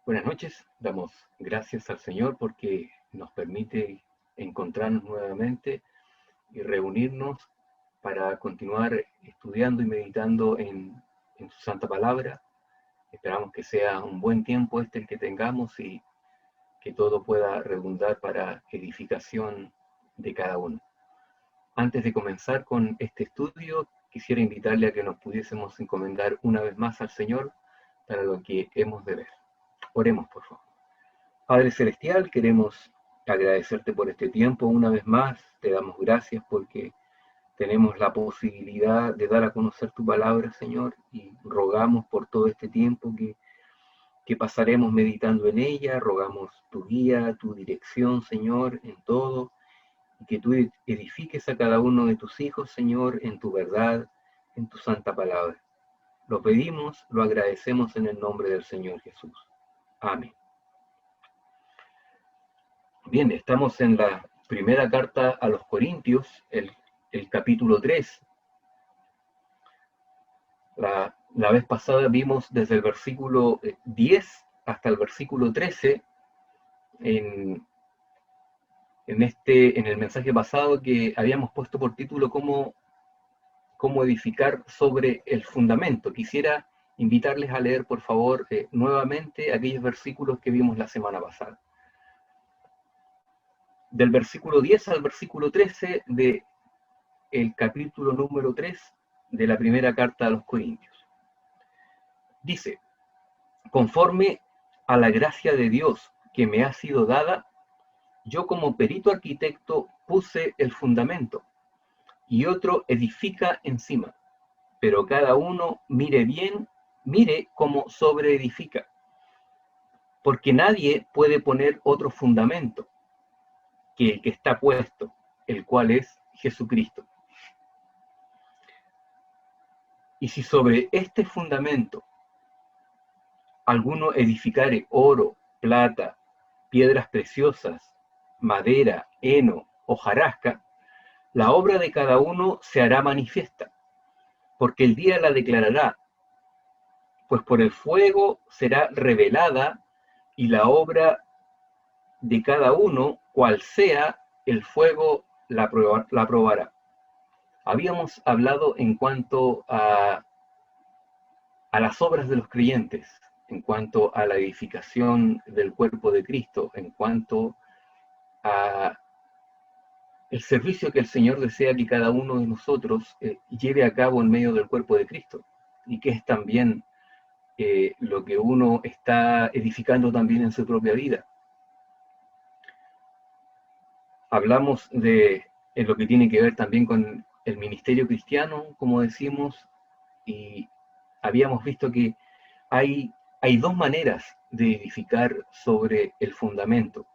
Buenas noches, damos gracias al Señor porque nos permite encontrarnos nuevamente y reunirnos para continuar estudiando y meditando en su santa palabra. Esperamos que sea un buen tiempo el que tengamos y que todo pueda redundar para edificación de cada uno. Antes de comenzar con este estudio, quisiera invitarle a que nos pudiésemos encomendar una vez más al Señor para lo que hemos de ver. Oremos, por favor. Padre Celestial, queremos agradecerte por este tiempo una vez más. Te damos gracias porque tenemos la posibilidad de dar a conocer tu palabra, Señor, y rogamos por todo este tiempo que pasaremos meditando en ella. Rogamos tu guía, tu dirección, Señor, en todo, y que tú edifiques a cada uno de tus hijos, Señor, en tu verdad, en tu santa palabra. Lo pedimos, lo agradecemos en el nombre del Señor Jesús. Amén. Bien, estamos en la primera carta a los Corintios, el capítulo 3. La vez pasada vimos desde el versículo 10 hasta el versículo 13 en el mensaje pasado que habíamos puesto por título cómo edificar sobre el fundamento. Quisiera invitarles a leer, por favor, nuevamente aquellos versículos que vimos la semana pasada. Del versículo 10 al versículo 13 de el capítulo número 3 de la primera carta a los Corintios. Dice: conforme a la gracia de Dios que me ha sido dada, yo como perito arquitecto puse el fundamento, y otro edifica encima, pero cada uno mire cómo sobreedifica, porque nadie puede poner otro fundamento que el que está puesto, el cual es Jesucristo. Y si sobre este fundamento alguno edificare oro, plata, piedras preciosas, madera, heno, hojarasca, la obra de cada uno se hará manifiesta, porque el día la declarará, pues por el fuego será revelada, y la obra de cada uno, cual sea, el fuego la probará. Habíamos hablado en cuanto a las obras de los creyentes, en cuanto a la edificación del cuerpo de Cristo, en cuanto a el servicio que el Señor desea que cada uno de nosotros lleve a cabo en medio del cuerpo de Cristo, y que es también lo que uno está edificando también en su propia vida. Hablamos en lo que tiene que ver también con el ministerio cristiano, como decimos, y habíamos visto que hay dos maneras de edificar sobre el fundamento: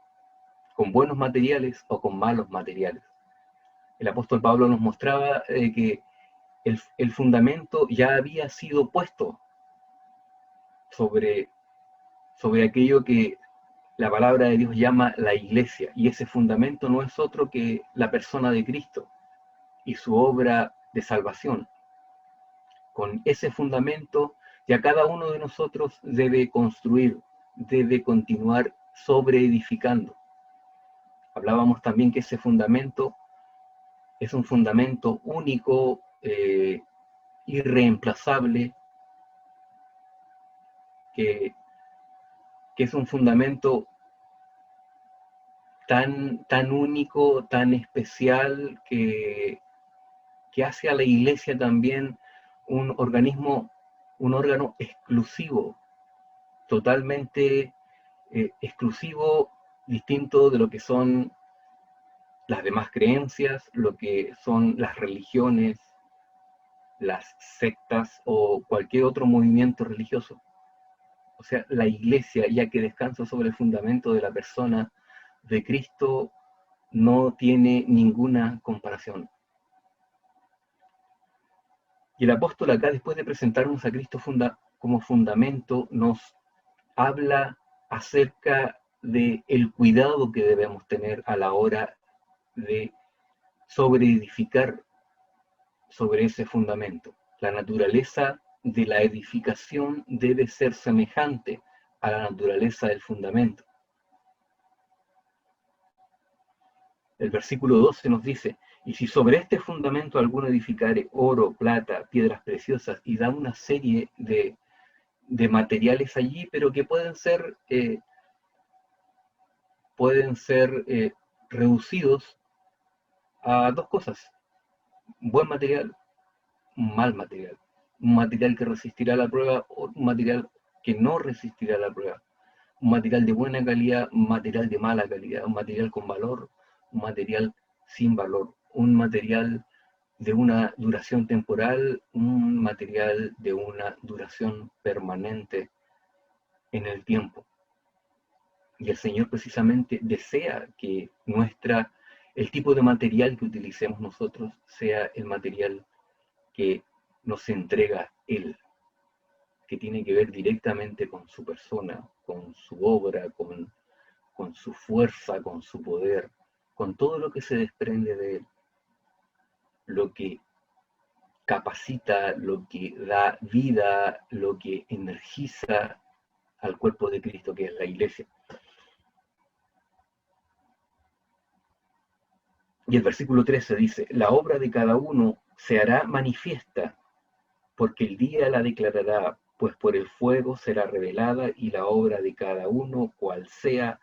con buenos materiales o con malos materiales. El apóstol Pablo nos mostraba que el fundamento ya había sido puesto sobre aquello que la palabra de Dios llama la iglesia, y ese fundamento no es otro que la persona de Cristo y su obra de salvación. Con ese fundamento ya cada uno de nosotros debe construir, debe continuar sobreedificando. Hablábamos también que ese fundamento es un fundamento único, irreemplazable, que es un fundamento tan único, tan especial, que hace a la iglesia también un órgano exclusivo, totalmente exclusivo, distinto de lo que son las demás creencias, lo que son las religiones, las sectas o cualquier otro movimiento religioso. O sea, la iglesia, ya que descansa sobre el fundamento de la persona de Cristo, no tiene ninguna comparación. Y el apóstol acá, después de presentarnos a Cristo como fundamento, nos habla acerca del cuidado que debemos tener a la hora de sobreedificar sobre ese fundamento. La naturaleza de la edificación debe ser semejante a la naturaleza del fundamento. El versículo 12 nos dice, y si sobre este fundamento alguno edificare oro, plata, piedras preciosas, y da una serie de materiales allí, pero que pueden ser reducidos a dos cosas: un buen material, un mal material. Un material que resistirá la prueba o un material que no resistirá la prueba. Un material de buena calidad, un material de mala calidad, un material con valor, un material sin valor, un material de una duración temporal, un material de una duración permanente en el tiempo. Y el Señor precisamente desea que el tipo de material que utilicemos nosotros sea el material que nos entrega Él, que tiene que ver directamente con su persona, con su obra, con su fuerza, con su poder, con todo lo que se desprende de Él, lo que capacita, lo que da vida, lo que energiza al cuerpo de Cristo, que es la iglesia. Y el versículo 13 dice, la obra de cada uno se hará manifiesta, porque el día la declarará, pues por el fuego será revelada, y la obra de cada uno, cual sea,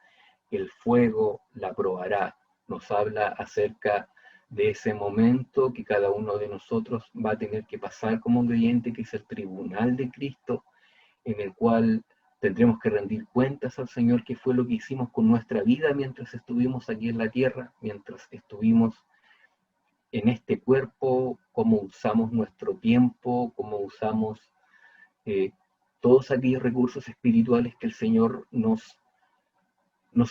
el fuego la probará. Nos habla acerca de ese momento que cada uno de nosotros va a tener que pasar como creyente, que es el tribunal de Cristo, en el cual tendremos que rendir cuentas al Señor qué fue lo que hicimos con nuestra vida mientras estuvimos aquí en la tierra, mientras estuvimos en este cuerpo, cómo usamos nuestro tiempo, cómo usamos eh, todos aquellos recursos espirituales que el Señor nos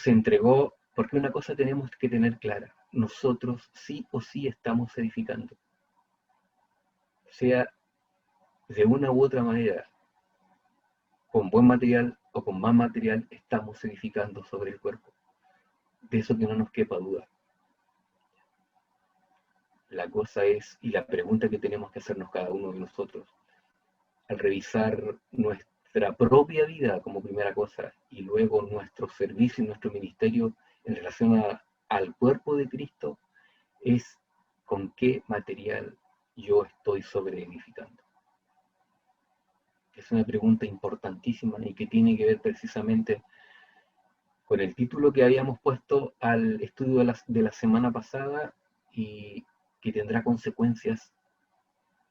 entregó, porque una cosa tenemos que tener clara: nosotros sí o sí estamos edificando, sea de una u otra manera, con buen material o con más material, estamos edificando sobre el cuerpo. De eso que no nos quepa duda. La cosa es, y la pregunta que tenemos que hacernos cada uno de nosotros, al revisar nuestra propia vida como primera cosa, y luego nuestro servicio y nuestro ministerio en relación al cuerpo de Cristo, es con qué material yo estoy sobreedificando. Es una pregunta importantísima y que tiene que ver precisamente con el título que habíamos puesto al estudio de la semana pasada, y que tendrá consecuencias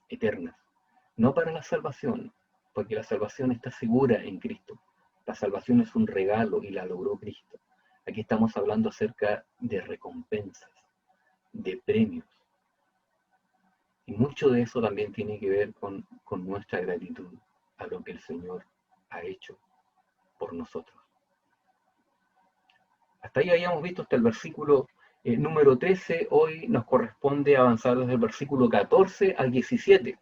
eternas. No para la salvación, porque la salvación está segura en Cristo. La salvación es un regalo y la logró Cristo. Aquí estamos hablando acerca de recompensas, de premios. Y mucho de eso también tiene que ver con nuestra gratitud a lo que el Señor ha hecho por nosotros. Hasta ahí habíamos visto hasta el versículo número 13. Hoy nos corresponde avanzar desde el versículo 14 al 17.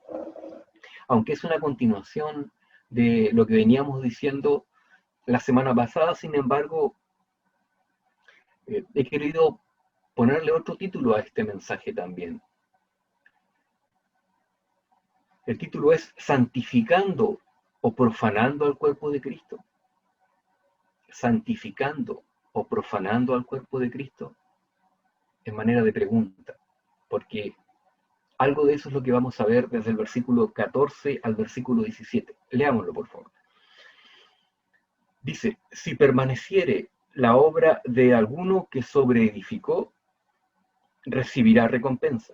Aunque es una continuación de lo que veníamos diciendo la semana pasada, sin embargo, he querido ponerle otro título a este mensaje también. El título es ¿santificando o profanando al cuerpo de Cristo? ¿Santificando o profanando al cuerpo de Cristo? En manera de pregunta, porque algo de eso es lo que vamos a ver desde el versículo 14 al versículo 17. Leámoslo, por favor. Dice, si permaneciere la obra de alguno que sobreedificó, recibirá recompensa.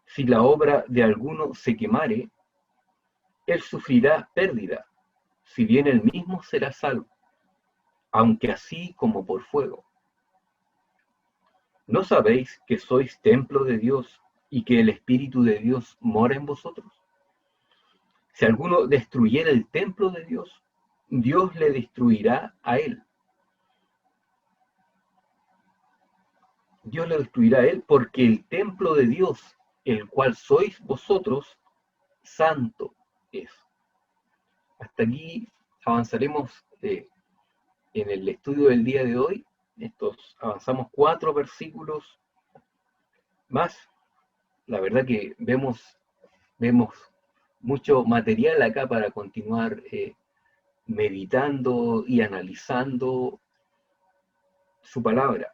Si la obra de alguno se quemare, él sufrirá pérdida, si bien él mismo será salvo, aunque así como por fuego. ¿No sabéis que sois templo de Dios y que el Espíritu de Dios mora en vosotros? Si alguno destruyera el templo de Dios, Dios le destruirá a él. Dios le destruirá a él, porque el templo de Dios, el cual sois vosotros, santo es. Hasta aquí avanzaremos en el estudio del día de hoy. Avanzamos 4 versículos más. La verdad que vemos mucho material acá para continuar meditando y analizando su palabra.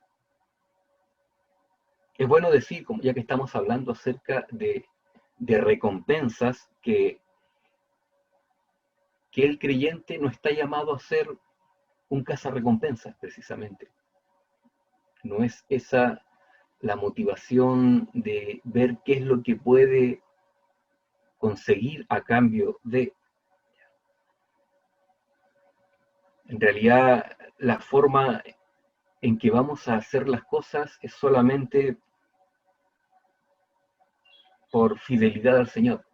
Es bueno decir, como ya que estamos hablando acerca de recompensas, que el creyente no está llamado a ser un cazarrecompensas, precisamente. No es esa la motivación de ver qué es lo que puede conseguir a cambio de. En realidad, la forma en que vamos a hacer las cosas es solamente por fidelidad al Señor.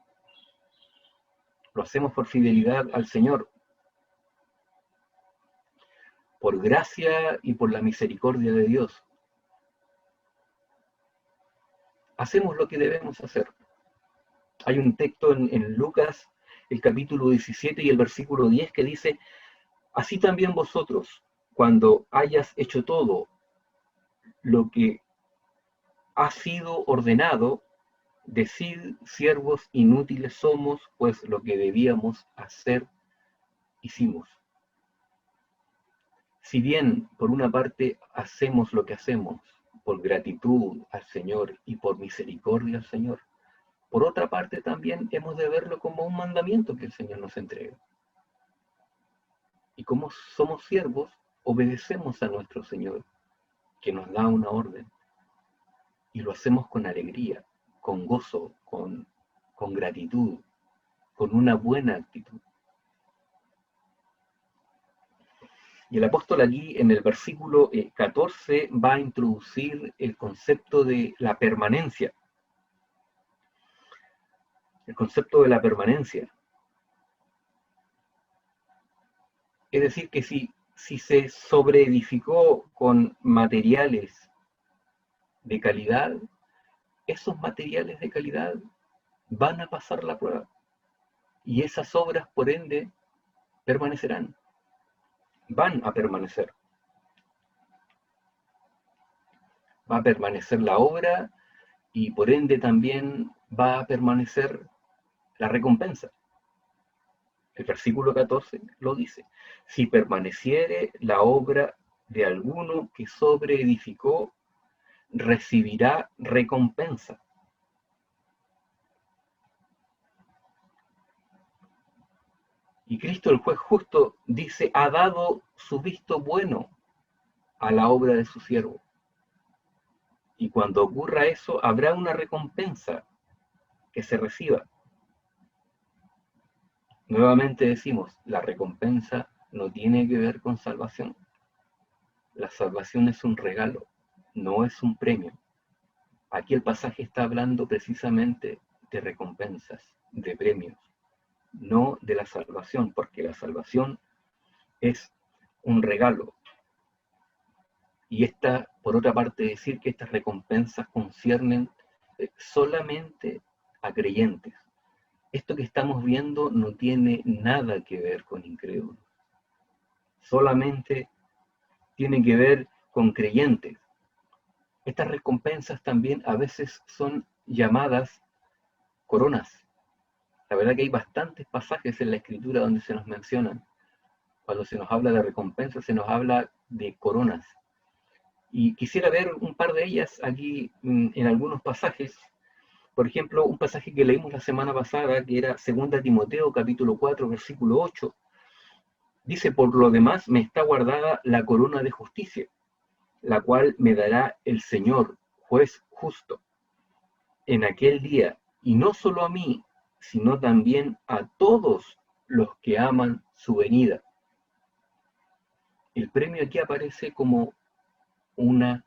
Lo hacemos por fidelidad al Señor, por gracia y por la misericordia de Dios. Hacemos lo que debemos hacer. Hay un texto en Lucas, el capítulo 17 y el versículo 10, que dice: así también vosotros, cuando hayas hecho todo lo que ha sido ordenado, decid: siervos inútiles somos, pues lo que debíamos hacer, hicimos. Si bien, por una parte, hacemos lo que hacemos por gratitud al Señor y por misericordia al Señor, por otra parte también hemos de verlo como un mandamiento que el Señor nos entrega. Y como somos siervos, obedecemos a nuestro Señor, que nos da una orden. Y lo hacemos con alegría, con gozo, con gratitud, con una buena actitud. Y el apóstol aquí en el versículo 14 va a introducir el concepto de la permanencia. El concepto de la permanencia. Es decir, que si se sobreedificó con materiales de calidad, esos materiales de calidad van a pasar la prueba. Y esas obras, por ende, permanecerán. Van a permanecer. Va a permanecer la obra y por ende también va a permanecer la recompensa. El versículo 14 lo dice: si permaneciere la obra de alguno que sobreedificó, recibirá recompensa. Y Cristo, el juez justo, dice: ha dado su visto bueno a la obra de su siervo. Y cuando ocurra eso, habrá una recompensa que se reciba. Nuevamente decimos, la recompensa no tiene que ver con salvación. La salvación es un regalo, no es un premio. Aquí el pasaje está hablando precisamente de recompensas, de premios, no de la salvación, porque la salvación es un regalo. Y esta, por otra parte, decir que estas recompensas conciernen solamente a creyentes. Esto que estamos viendo no tiene nada que ver con incrédulos. Solamente tiene que ver con creyentes. Estas recompensas también a veces son llamadas coronas. La verdad que hay bastantes pasajes en la Escritura donde se nos mencionan. Cuando se nos habla de recompensas, se nos habla de coronas. Y quisiera ver un par de ellas aquí en algunos pasajes. Por ejemplo, un pasaje que leímos la semana pasada, que era 2 Timoteo, capítulo 4, versículo 8. Dice: por lo demás me está guardada la corona de justicia, la cual me dará el Señor, juez justo, en aquel día, y no solo a mí, sino también a todos los que aman su venida. El premio aquí aparece como una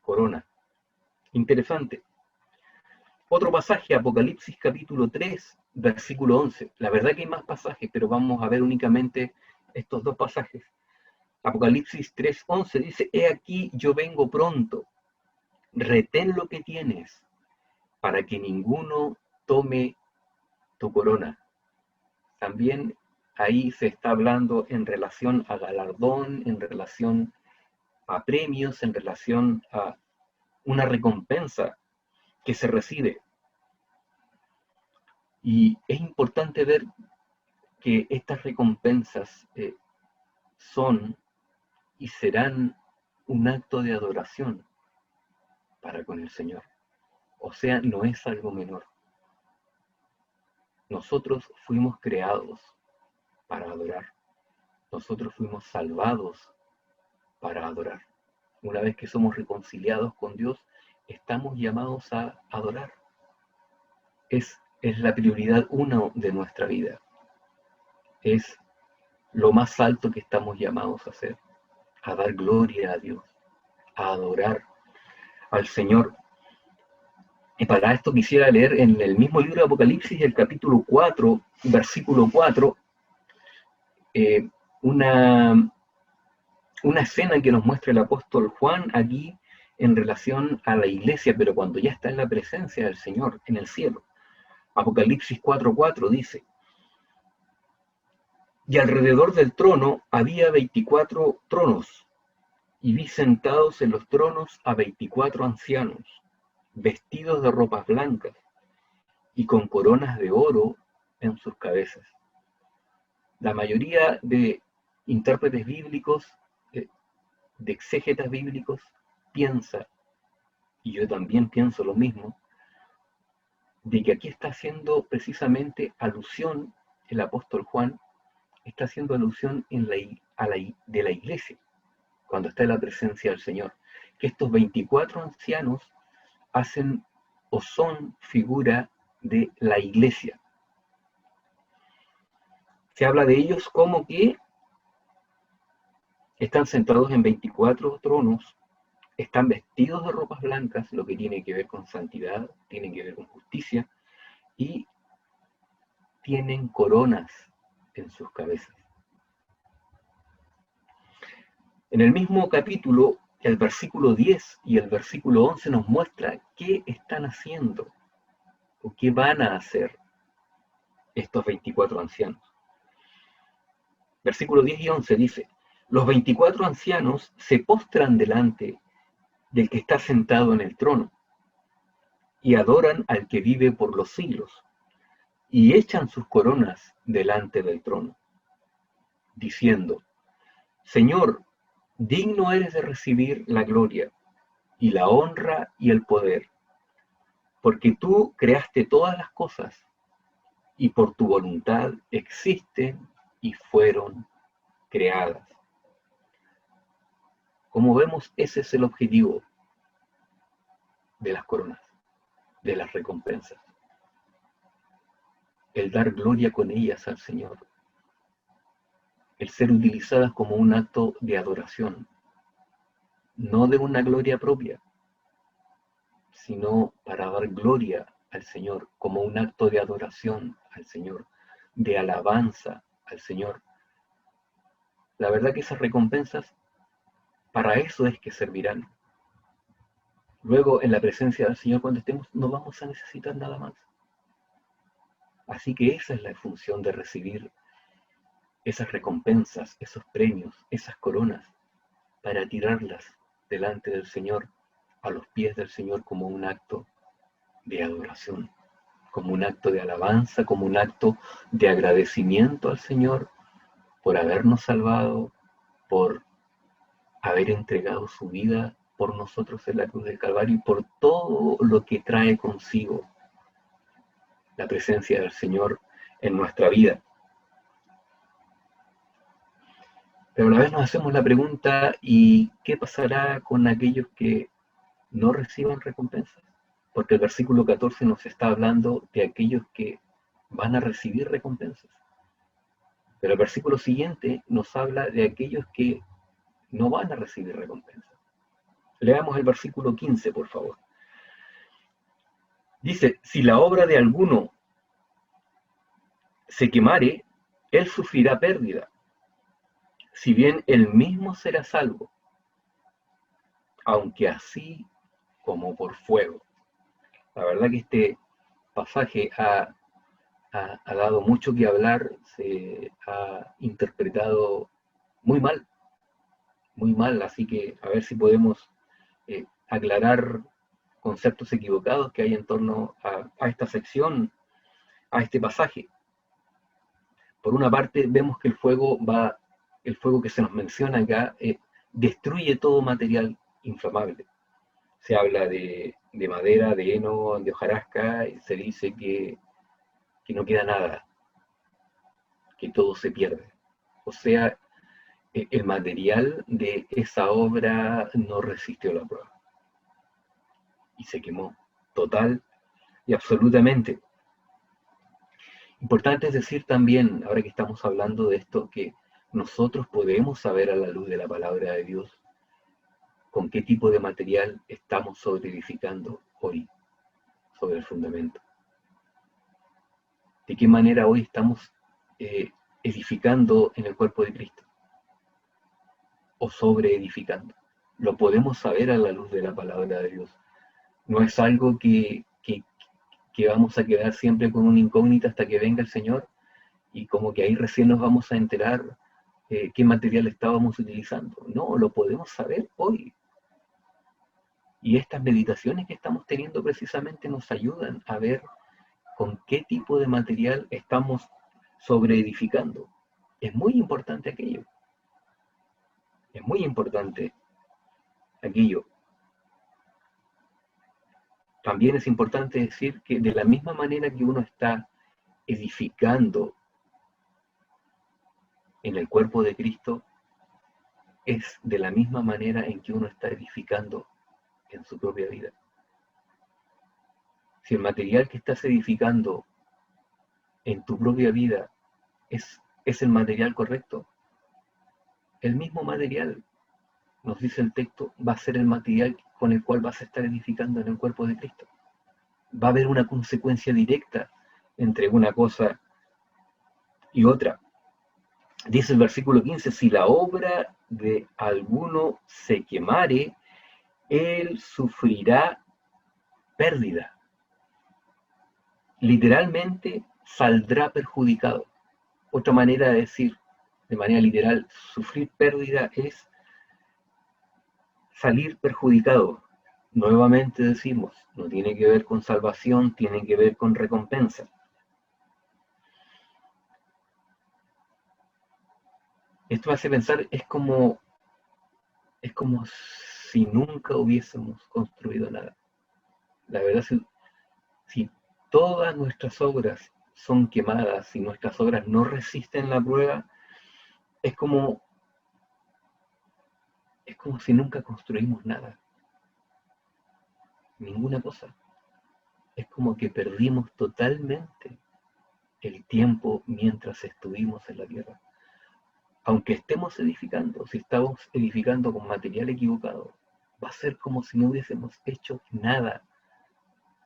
corona. Interesante. Otro pasaje, Apocalipsis capítulo 3, versículo 11. La verdad que hay más pasajes, pero vamos a ver únicamente estos dos pasajes. Apocalipsis 3:11 dice: he aquí yo vengo pronto, retén lo que tienes, para que ninguno tome tu corona. También ahí se está hablando en relación a galardón, en relación a premios, en relación a una recompensa que se recibe. Y es importante ver que estas recompensas son y serán un acto de adoración para con el Señor. O sea, no es algo menor. Nosotros fuimos creados para adorar. Nosotros fuimos salvados para adorar. Una vez que somos reconciliados con Dios, estamos llamados a adorar. Es la prioridad una de nuestra vida. Es lo más alto que estamos llamados a hacer, a dar gloria a Dios, a adorar al Señor. Y para esto quisiera leer en el mismo libro de Apocalipsis, el capítulo 4, versículo 4, una escena que nos muestra el apóstol Juan aquí en relación a la iglesia, pero cuando ya está en la presencia del Señor, en el cielo. Apocalipsis 4:4 dice: y alrededor del trono había 24 tronos, y vi sentados en los tronos a 24 ancianos, vestidos de ropas blancas, y con coronas de oro en sus cabezas. La mayoría de intérpretes bíblicos, de exégetas bíblicos, piensa, y yo también pienso lo mismo, de que aquí está haciendo precisamente alusión el apóstol Juan, está haciendo alusión de la iglesia, cuando está en la presencia del Señor, que estos 24 ancianos hacen o son figura de la iglesia. Se habla de ellos como que están sentados en 24 tronos, están vestidos de ropas blancas, lo que tiene que ver con santidad, tiene que ver con justicia, y tienen coronas en sus cabezas. En el mismo capítulo, el versículo 10 y el versículo 11 nos muestra qué están haciendo o qué van a hacer estos 24 ancianos. Versículo 10 y 11 dice: los 24 ancianos se postran delante del que está sentado en el trono y adoran al que vive por los siglos, y echan sus coronas delante del trono, diciendo: Señor, digno eres de recibir la gloria, y la honra y el poder, porque tú creaste todas las cosas, y por tu voluntad existen y fueron creadas. Como vemos, ese es el objetivo de las coronas, de las recompensas. El dar gloria con ellas al Señor. El ser utilizadas como un acto de adoración. No de una gloria propia, sino para dar gloria al Señor, como un acto de adoración al Señor, de alabanza al Señor. La verdad que esas recompensas, para eso es que servirán. Luego, en la presencia del Señor, cuando estemos, no vamos a necesitar nada más. Así que esa es la función de recibir esas recompensas, esos premios, esas coronas, para tirarlas delante del Señor, a los pies del Señor, como un acto de adoración, como un acto de alabanza, como un acto de agradecimiento al Señor por habernos salvado, por haber entregado su vida por nosotros en la cruz del Calvario y por todo lo que trae consigo la presencia del Señor en nuestra vida. Pero a la vez nos hacemos la pregunta: ¿y qué pasará con aquellos que no reciban recompensas? Porque el versículo 14 nos está hablando de aquellos que van a recibir recompensas. Pero el versículo siguiente nos habla de aquellos que no van a recibir recompensas. Leamos el versículo 15, por favor. Dice: si la obra de alguno se quemare, él sufrirá pérdida, si bien él mismo será salvo, aunque así como por fuego. La verdad que este pasaje ha dado mucho que hablar, se ha interpretado muy mal, así que a ver si podemos aclarar conceptos equivocados que hay en torno a esta sección, a este pasaje. Por una parte, vemos que el fuego que se nos menciona acá, destruye todo material inflamable. Se habla de madera, de heno, de hojarasca, y se dice que no queda nada, que todo se pierde. O sea, el material de esa obra no resistió la prueba. Y se quemó, total y absolutamente. Importante es decir también, ahora que estamos hablando de esto, que nosotros podemos saber a la luz de la palabra de Dios con qué tipo de material estamos edificando hoy sobre el fundamento. De qué manera hoy estamos edificando en el cuerpo de Cristo o sobre edificando. Lo podemos saber a la luz de la palabra de Dios. No es algo que vamos a quedar siempre con una incógnita hasta que venga el Señor y como que ahí recién nos vamos a enterar qué material estábamos utilizando. No, lo podemos saber hoy. Y estas meditaciones que estamos teniendo precisamente nos ayudan a ver con qué tipo de material estamos sobreedificando. Es muy importante aquello. Es muy importante aquello. También es importante decir que de la misma manera que uno está edificando en el cuerpo de Cristo, es de la misma manera en que uno está edificando en su propia vida. Si el material que estás edificando en tu propia vida es el material correcto, el mismo material, nos dice el texto, va a ser el material con el cual vas a estar edificando en el cuerpo de Cristo. Va a haber una consecuencia directa entre una cosa y otra. Dice el versículo 15, si la obra de alguno se quemare, él sufrirá pérdida. Literalmente saldrá perjudicado. Otra manera de decir, de manera literal, sufrir pérdida es salir perjudicado. Nuevamente decimos, no tiene que ver con salvación, tiene que ver con recompensa. Esto me hace pensar, es como si nunca hubiésemos construido nada. La verdad, si todas nuestras obras son quemadas, si nuestras obras no resisten la prueba, es como si nunca construimos nada. Ninguna cosa. Es como que perdimos totalmente el tiempo mientras estuvimos en la tierra. Aunque estemos edificando, si estamos edificando con material equivocado, va a ser como si no hubiésemos hecho nada,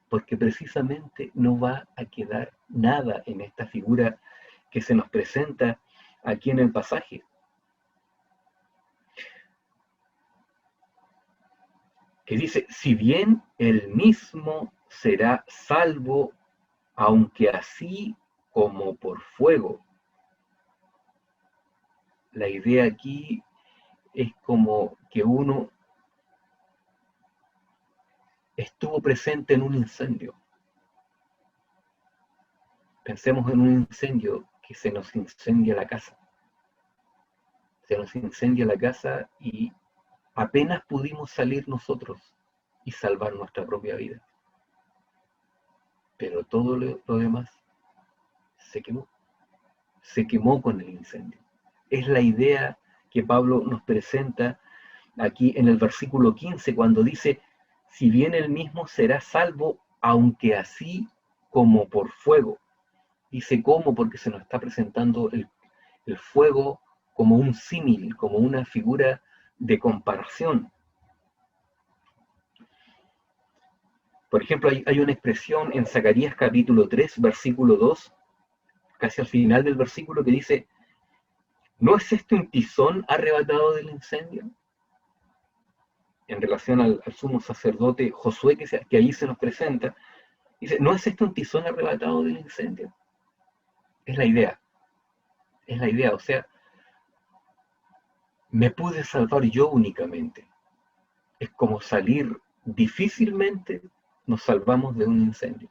porque precisamente no va a quedar nada en esta figura que se nos presenta aquí en el pasaje. Que dice, si bien el mismo será salvo, aunque así como por fuego. La idea aquí es como que uno estuvo presente en un incendio. Pensemos en un incendio que se nos incendia la casa. Se nos incendia la casa y apenas pudimos salir nosotros y salvar nuestra propia vida. Pero todo lo demás se quemó. Se quemó con el incendio. Es la idea que Pablo nos presenta aquí en el versículo 15, cuando dice, si bien él mismo será salvo, aunque así como por fuego. Dice cómo porque se nos está presentando el fuego como un símil, como una figura de comparación. Por ejemplo, hay una expresión en Zacarías capítulo 3, versículo 2, casi al final del versículo, que dice, ¿no es este un tizón arrebatado del incendio? En relación al sumo sacerdote Josué, que ahí se nos presenta, dice, ¿no es este un tizón arrebatado del incendio? Es la idea, o sea, me pude salvar yo únicamente. Es como salir, difícilmente nos salvamos de un incendio.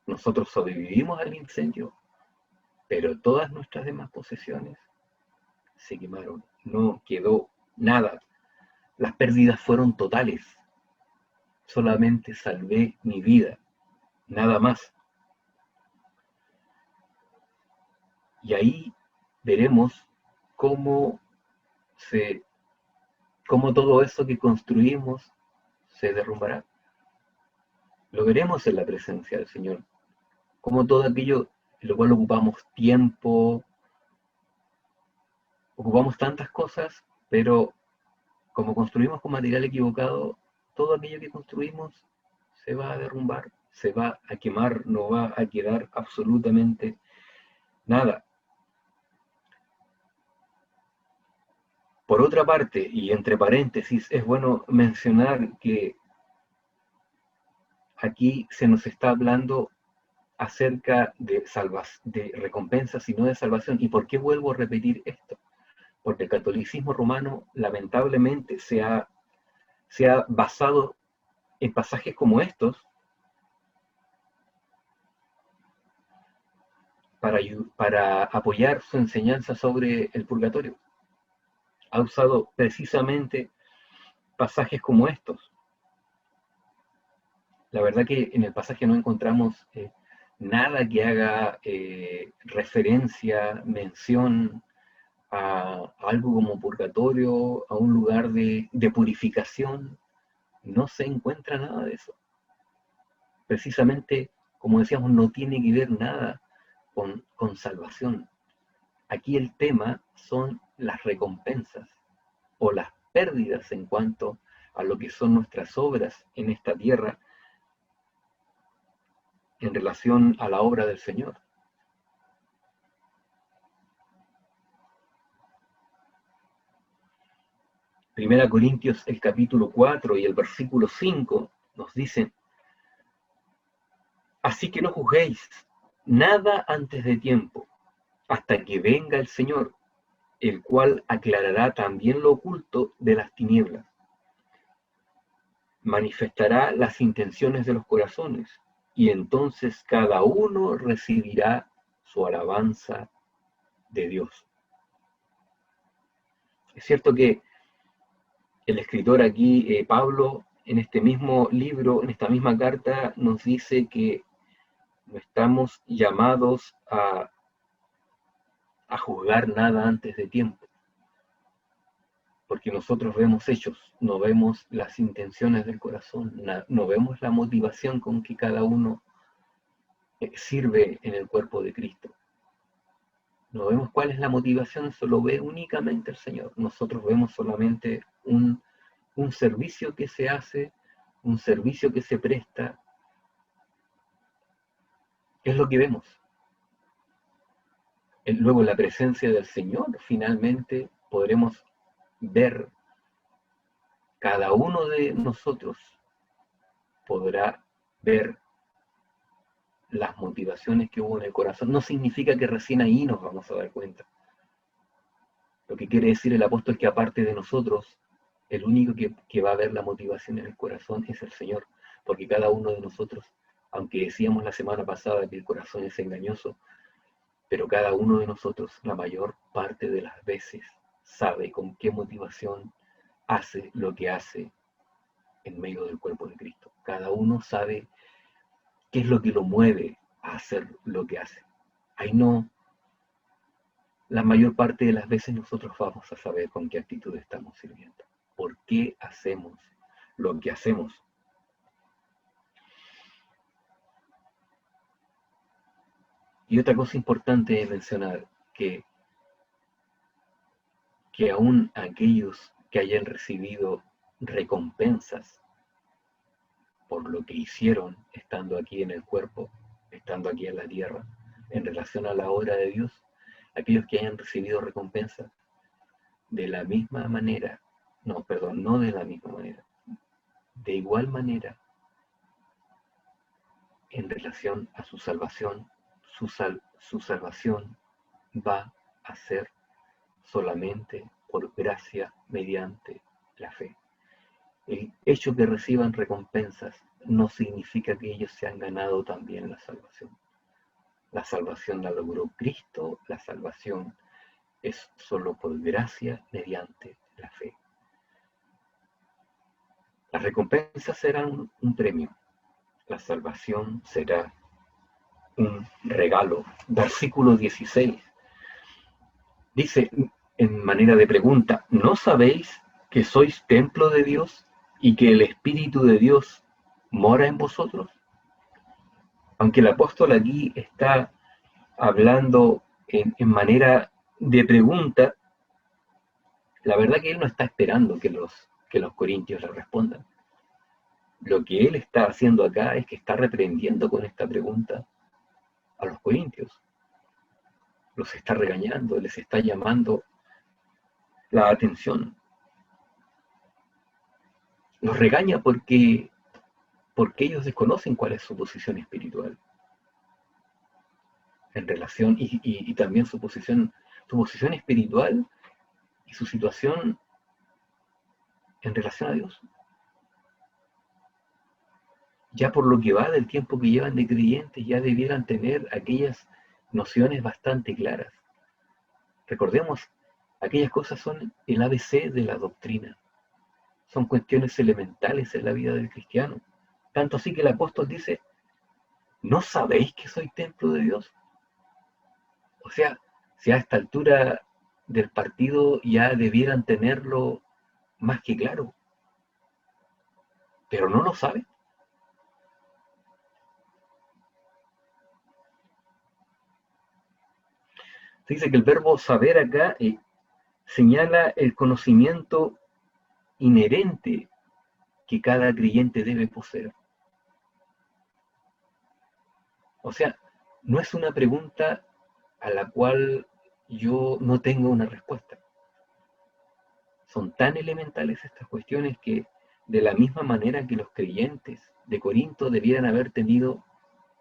Nosotros sobrevivimos al incendio, pero todas nuestras demás posesiones se quemaron, no quedó nada. Las pérdidas fueron totales. Solamente salvé mi vida, nada más. Y ahí veremos cómo cómo todo eso que construimos se derrumbará. Lo veremos en la presencia del Señor. Cómo todo aquello en lo cual ocupamos tiempo, ocupamos tantas cosas, pero como construimos con material equivocado, todo aquello que construimos se va a derrumbar, se va a quemar, no va a quedar absolutamente nada. Por otra parte, y entre paréntesis, es bueno mencionar que aquí se nos está hablando acerca de recompensas y no de salvación. ¿Y por qué vuelvo a repetir esto? Porque el catolicismo romano lamentablemente se ha basado en pasajes como estos para apoyar su enseñanza sobre el purgatorio. Ha usado precisamente pasajes como estos. La verdad que en el pasaje no encontramos nada que haga referencia, mención a algo como purgatorio, a un lugar de purificación. No se encuentra nada de eso. Precisamente, como decíamos, no tiene que ver nada con salvación. Aquí el tema son las recompensas o las pérdidas en cuanto a lo que son nuestras obras en esta tierra en relación a la obra del Señor. Primera Corintios, el capítulo 4 y el versículo 5 nos dicen: así que no juzguéis nada antes de tiempo, hasta que venga el Señor, el cual aclarará también lo oculto de las tinieblas, manifestará las intenciones de los corazones, y entonces cada uno recibirá su alabanza de Dios. Es cierto que el escritor aquí, Pablo, en este mismo libro, en esta misma carta, nos dice que no estamos llamados a juzgar nada antes de tiempo, porque nosotros vemos hechos, no vemos las intenciones del corazón, no vemos la motivación con que cada uno sirve en el cuerpo de Cristo. No vemos cuál es la motivación, eso lo ve únicamente el Señor. Nosotros vemos solamente un servicio que se hace, un servicio que se presta. Es lo que vemos. Luego, la presencia del Señor, finalmente podremos ver, cada uno de nosotros podrá ver las motivaciones que hubo en el corazón. No significa que recién ahí nos vamos a dar cuenta. Lo que quiere decir el apóstol es que aparte de nosotros, el único que va a ver la motivación en el corazón es el Señor, porque cada uno de nosotros, aunque decíamos la semana pasada que el corazón es engañoso, pero cada uno de nosotros, la mayor parte de las veces, sabe con qué motivación hace lo que hace en medio del cuerpo de Cristo. Cada uno sabe qué es lo que lo mueve a hacer lo que hace. Ahí no, la mayor parte de las veces nosotros vamos a saber con qué actitud estamos sirviendo. ¿Por qué hacemos lo que hacemos? Y otra cosa importante es mencionar que aún aquellos que hayan recibido recompensas por lo que hicieron estando aquí en el cuerpo, estando aquí en la tierra, en relación a la obra de Dios, aquellos que hayan recibido recompensas de la misma manera, no de la misma manera, de igual manera, en relación a su salvación, su salvación va a ser solamente por gracia mediante la fe. El hecho que reciban recompensas no significa que ellos se han ganado también la salvación. La salvación la logró Cristo, la salvación es solo por gracia mediante la fe. Las recompensas serán un premio, la salvación será un regalo. Versículo 16 dice en manera de pregunta, ¿no sabéis que sois templo de Dios y que el Espíritu de Dios mora en vosotros? Aunque el apóstol aquí está hablando en manera de pregunta, la verdad que él no está esperando que los corintios le respondan. Lo que él está haciendo acá es que está reprendiendo con esta pregunta a los corintios. Los está regañando, les está llamando la atención. Los regaña porque ellos desconocen cuál es su posición espiritual en relación y también su posición espiritual y su situación en relación a Dios. Ya por lo que va del tiempo que llevan de creyentes, ya debieran tener aquellas nociones bastante claras. Recordemos, aquellas cosas son el ABC de la doctrina. Son cuestiones elementales en la vida del cristiano. Tanto así que el apóstol dice, ¿no sabéis que soy templo de Dios? O sea, si a esta altura del partido ya debieran tenerlo más que claro, pero no lo saben. Se dice que el verbo saber acá señala el conocimiento inherente que cada creyente debe poseer. O sea, no es una pregunta a la cual yo no tengo una respuesta. Son tan elementales estas cuestiones que de la misma manera que los creyentes de Corinto debieran haber tenido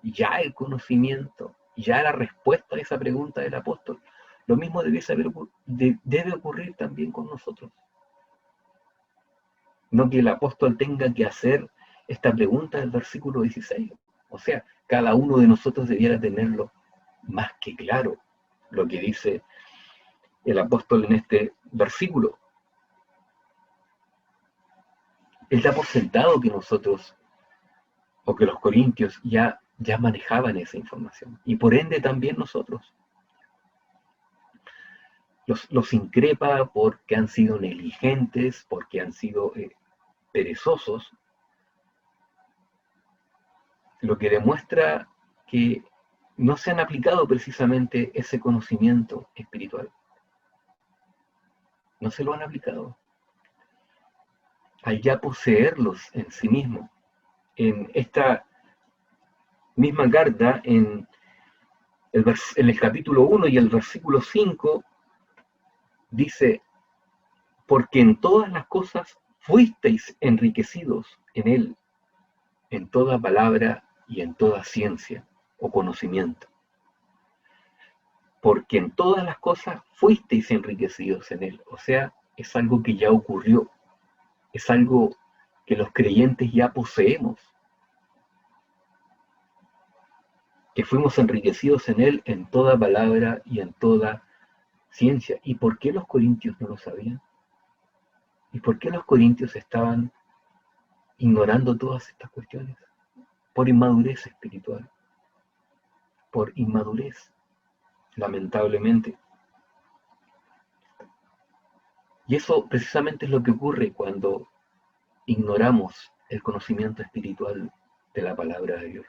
ya el conocimiento, ya la respuesta a esa pregunta del apóstol, lo mismo debe ocurrir también con nosotros. No que el apóstol tenga que hacer esta pregunta del versículo 16. O sea, cada uno de nosotros debiera tenerlo más que claro, lo que dice el apóstol en este versículo. Él da por sentado que nosotros, o que los corintios ya manejaban esa información, y por ende también nosotros. Los increpa porque han sido negligentes, porque han sido perezosos, lo que demuestra que no se han aplicado precisamente ese conocimiento espiritual. No se lo han aplicado. Al ya poseerlos en sí mismo. En esta misma carta, en el capítulo 1 y el versículo 5, dice, porque en todas las cosas fuisteis enriquecidos en él, en toda palabra y en toda ciencia o conocimiento. Porque en todas las cosas fuisteis enriquecidos en él. O sea, es algo que ya ocurrió. Es algo que los creyentes ya poseemos. Que fuimos enriquecidos en él en toda palabra y en toda ciencia. ¿Y por qué los corintios no lo sabían? ¿Y por qué los corintios estaban ignorando todas estas cuestiones? Por inmadurez espiritual. Por inmadurez, lamentablemente. Y eso precisamente es lo que ocurre cuando ignoramos el conocimiento espiritual de la palabra de Dios.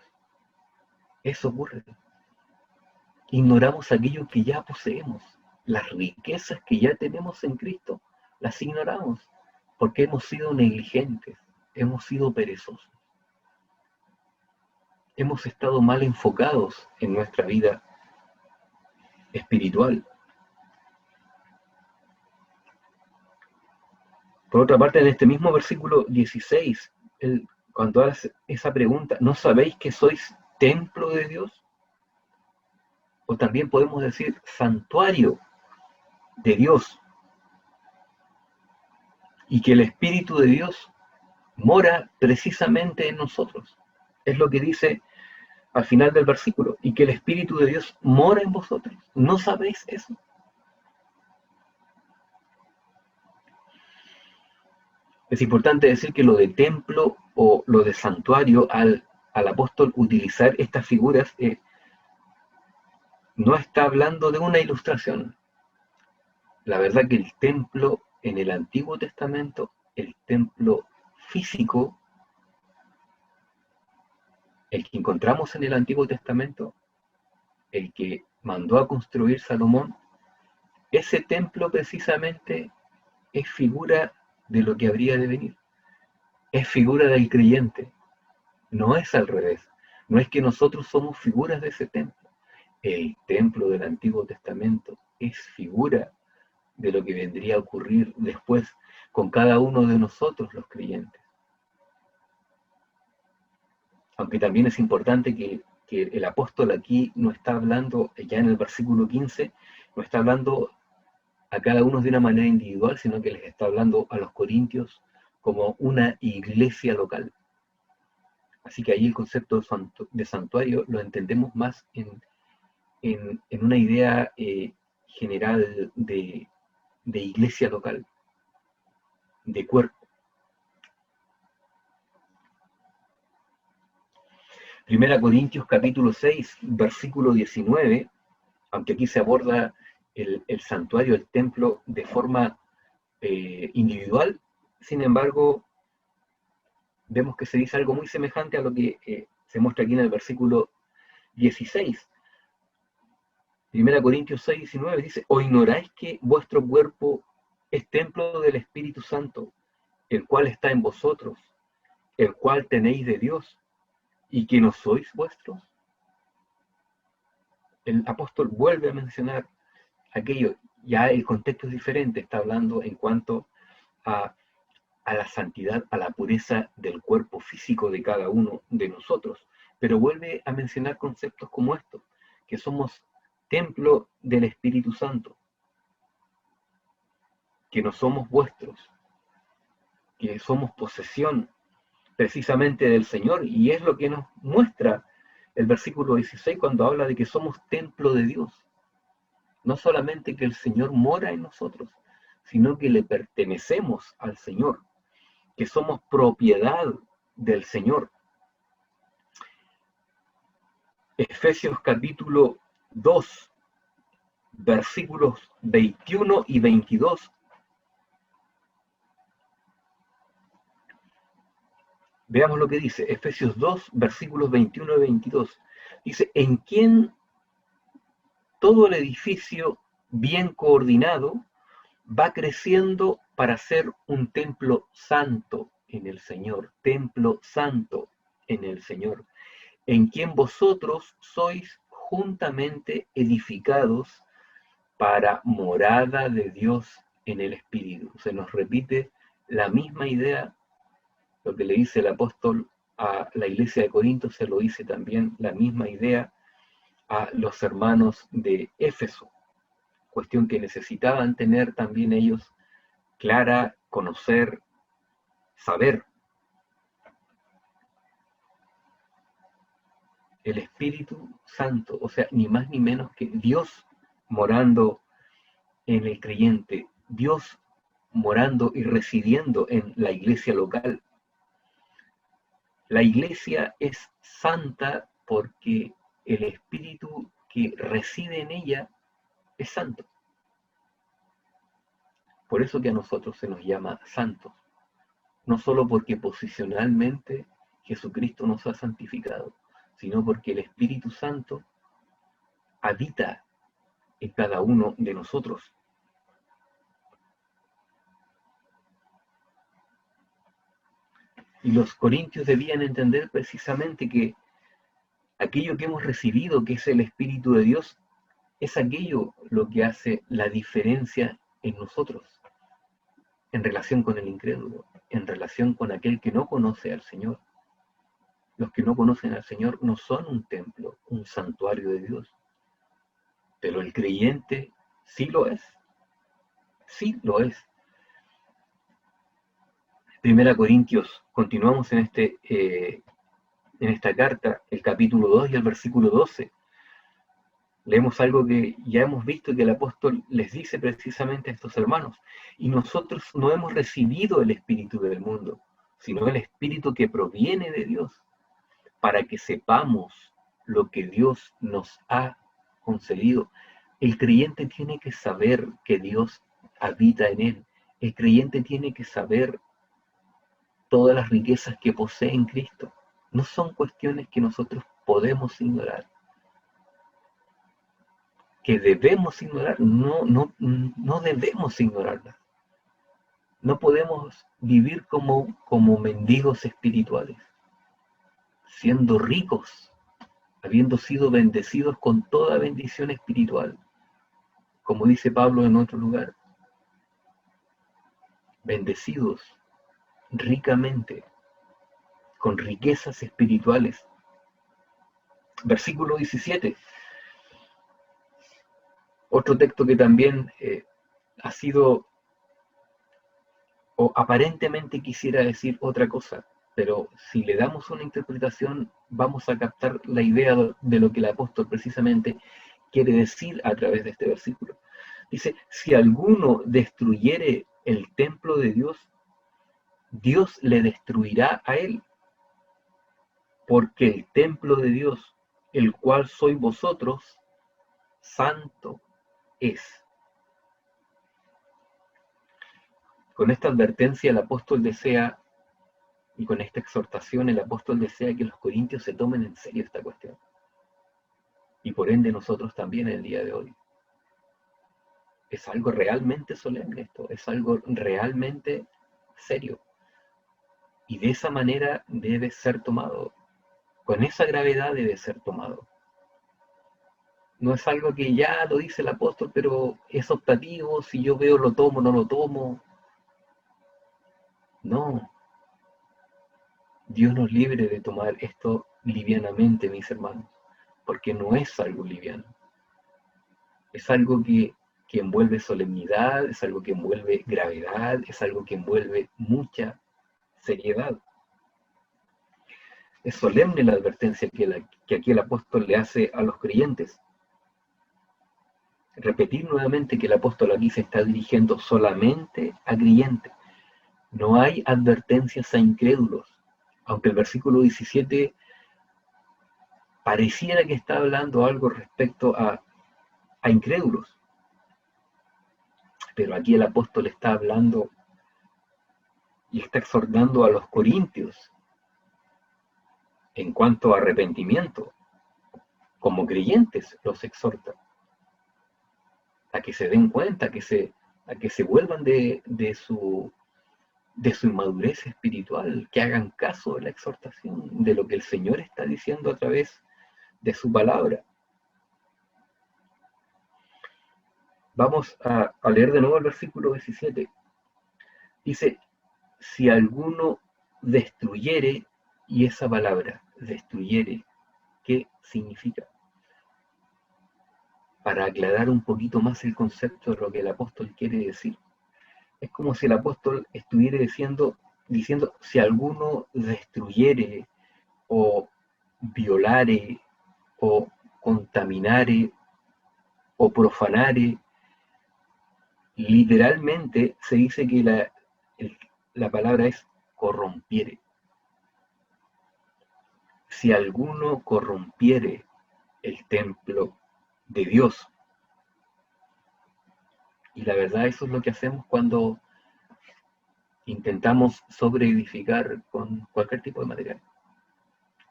Eso ocurre. Ignoramos aquello que ya poseemos. Las riquezas que ya tenemos en Cristo, las ignoramos porque hemos sido negligentes, hemos sido perezosos. Hemos estado mal enfocados en nuestra vida espiritual. Por otra parte, en este mismo versículo 16, cuando hace esa pregunta, ¿no sabéis que sois templo de Dios? O también podemos decir santuario de Dios. Y que el Espíritu de Dios mora precisamente en nosotros. Es lo que dice al final del versículo, y que el Espíritu de Dios mora en vosotros. ¿No sabéis eso? Es importante decir que lo de templo o lo de santuario, al apóstol utilizar estas figuras, no está hablando de una ilustración. La verdad que el templo en el Antiguo Testamento, el templo físico, el que encontramos en el Antiguo Testamento, el que mandó a construir Salomón, ese templo precisamente es figura de lo que habría de venir. Es figura del creyente. No es al revés. No es que nosotros somos figuras de ese templo. El templo del Antiguo Testamento es figura de lo que vendría a ocurrir después con cada uno de nosotros los creyentes. Aunque también es importante que el apóstol aquí no está hablando, ya en el versículo 15, no está hablando a cada uno de una manera individual, sino que les está hablando a los corintios como una iglesia local. Así que ahí el concepto de santuario lo entendemos más en una idea general de iglesia local, de cuerpo. Primera Corintios capítulo 6, versículo 19, aunque aquí se aborda el santuario, el templo, de forma individual, sin embargo, vemos que se dice algo muy semejante a lo que se muestra aquí en el versículo 16. Primera Corintios 6, 19 dice: ¿O ignoráis que vuestro cuerpo es templo del Espíritu Santo, el cual está en vosotros, el cual tenéis de Dios, y que no sois vuestros? El apóstol vuelve a mencionar aquello, ya el contexto es diferente, está hablando en cuanto a la santidad, a la pureza del cuerpo físico de cada uno de nosotros, pero vuelve a mencionar conceptos como estos, que somos templo del Espíritu Santo, que no somos vuestros, que somos posesión precisamente del Señor, y es lo que nos muestra el versículo 16 cuando habla de que somos templo de Dios. No solamente que el Señor mora en nosotros, sino que le pertenecemos al Señor, que somos propiedad del Señor. Efesios capítulo 2, versículos 21 y 22. Veamos lo que dice, Efesios 2, versículos 21 y 22. Dice: en quien todo el edificio bien coordinado va creciendo para ser un templo santo en el Señor, templo santo en el Señor, en quien vosotros sois juntamente edificados para morada de Dios en el Espíritu. Se nos repite la misma idea, lo que le dice el apóstol a la iglesia de Corinto, se lo dice también la misma idea a los hermanos de Éfeso, cuestión que necesitaban tener también ellos clara, conocer, saber. El Espíritu Santo, o sea, ni más ni menos que Dios morando en el creyente, Dios morando y residiendo en la iglesia local. La iglesia es santa porque el Espíritu que reside en ella es santo. Por eso que a nosotros se nos llama santos. No solo porque posicionalmente Jesucristo nos ha santificado, sino porque el Espíritu Santo habita en cada uno de nosotros. Y los corintios debían entender precisamente que aquello que hemos recibido, que es el Espíritu de Dios, es aquello lo que hace la diferencia en nosotros, en relación con el incrédulo, en relación con aquel que no conoce al Señor. Los que no conocen al Señor no son un templo, un santuario de Dios, pero el creyente sí lo es, sí lo es. Primera Corintios, continuamos en este en esta carta, el capítulo 2 y el versículo 12, leemos algo que ya hemos visto que el apóstol les dice precisamente a estos hermanos. Y nosotros no hemos recibido el espíritu del mundo, sino el espíritu que proviene de Dios, para que sepamos lo que Dios nos ha concedido. El creyente tiene que saber que Dios habita en él. El creyente tiene que saber todas las riquezas que posee en Cristo. No son cuestiones que nosotros podemos ignorar, que debemos ignorar. No debemos ignorarlas. No podemos vivir como mendigos espirituales, siendo ricos, habiendo sido bendecidos con toda bendición espiritual. Como dice Pablo en otro lugar, bendecidos ricamente, con riquezas espirituales. Versículo 17, otro texto que también ha sido, o aparentemente quisiera decir otra cosa, pero si le damos una interpretación, vamos a captar la idea de lo que el apóstol precisamente quiere decir a través de este versículo. Dice, si alguno destruyere el templo de Dios, Dios le destruirá a él, porque el templo de Dios, el cual sois vosotros, santo es. Con esta advertencia el apóstol desea, y con esta exhortación el apóstol desea que los corintios se tomen en serio esta cuestión. Y por ende nosotros también el día de hoy. Es algo realmente solemne esto, es algo realmente serio. Y de esa manera debe ser tomado, con esa gravedad debe ser tomado. No es algo que ya lo dice el apóstol, pero es optativo, si yo veo lo tomo, no lo tomo. No, Dios nos libre de tomar esto livianamente, mis hermanos, porque no es algo liviano. Es algo que envuelve solemnidad, es algo que envuelve gravedad, es algo que envuelve mucha seriedad. Es solemne la advertencia que aquí el apóstol le hace a los creyentes. Repetir nuevamente que el apóstol aquí se está dirigiendo solamente a creyentes. No hay advertencias a incrédulos, aunque el versículo 17 pareciera que está hablando algo respecto a incrédulos. Pero aquí el apóstol está hablando y está exhortando a los corintios en cuanto a arrepentimiento. Como creyentes los exhorta a que se den cuenta, a que se vuelvan de su inmadurez espiritual, que hagan caso de la exhortación, de lo que el Señor está diciendo a través de su palabra. Vamos a leer de nuevo el versículo 17. Dice, si alguno destruyere, y esa palabra, destruyere, ¿qué significa? Para aclarar un poquito más el concepto de lo que el apóstol quiere decir. Es como si el apóstol estuviera diciendo si alguno destruyere o violare o contaminare o profanare, literalmente se dice que la palabra es corrompiere. Si alguno corrompiere el templo de Dios. Y la verdad eso es lo que hacemos cuando intentamos sobreedificar con cualquier tipo de material.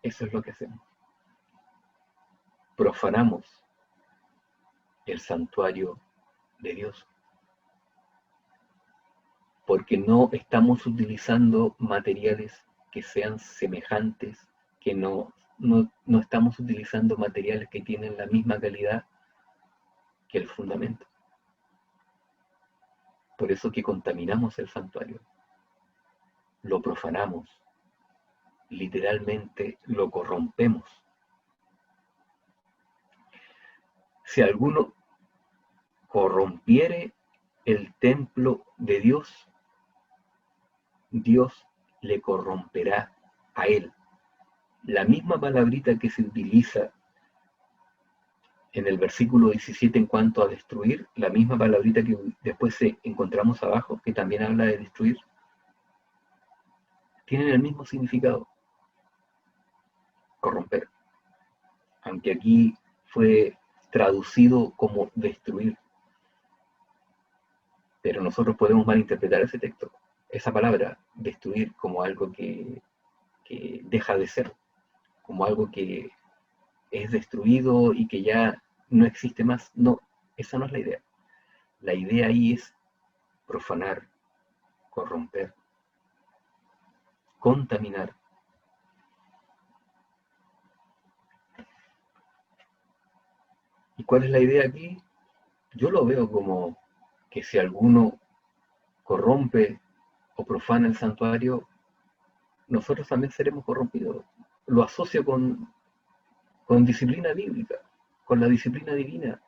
Eso es lo que hacemos. Profanamos el santuario de Dios. Porque no estamos utilizando materiales que sean semejantes, que no estamos utilizando materiales que tienen la misma calidad que el fundamento. Por eso que contaminamos el santuario. Lo profanamos. Literalmente lo corrompemos. Si alguno corrompiere el templo de Dios, Dios le corromperá a él. La misma palabrita que se utiliza en el versículo 17 en cuanto a destruir, la misma palabrita que después encontramos abajo, que también habla de destruir, tienen el mismo significado, corromper. Aunque aquí fue traducido como destruir. Pero nosotros podemos malinterpretar ese texto, esa palabra, destruir, como algo que deja de ser, como algo que es destruido y que ya no existe más. No, esa no es la idea. La idea ahí es profanar, corromper, contaminar. ¿Y cuál es la idea aquí? Yo lo veo como que si alguno corrompe o profana el santuario, nosotros también seremos corrompidos. Lo asocio con disciplina bíblica, con la disciplina divina.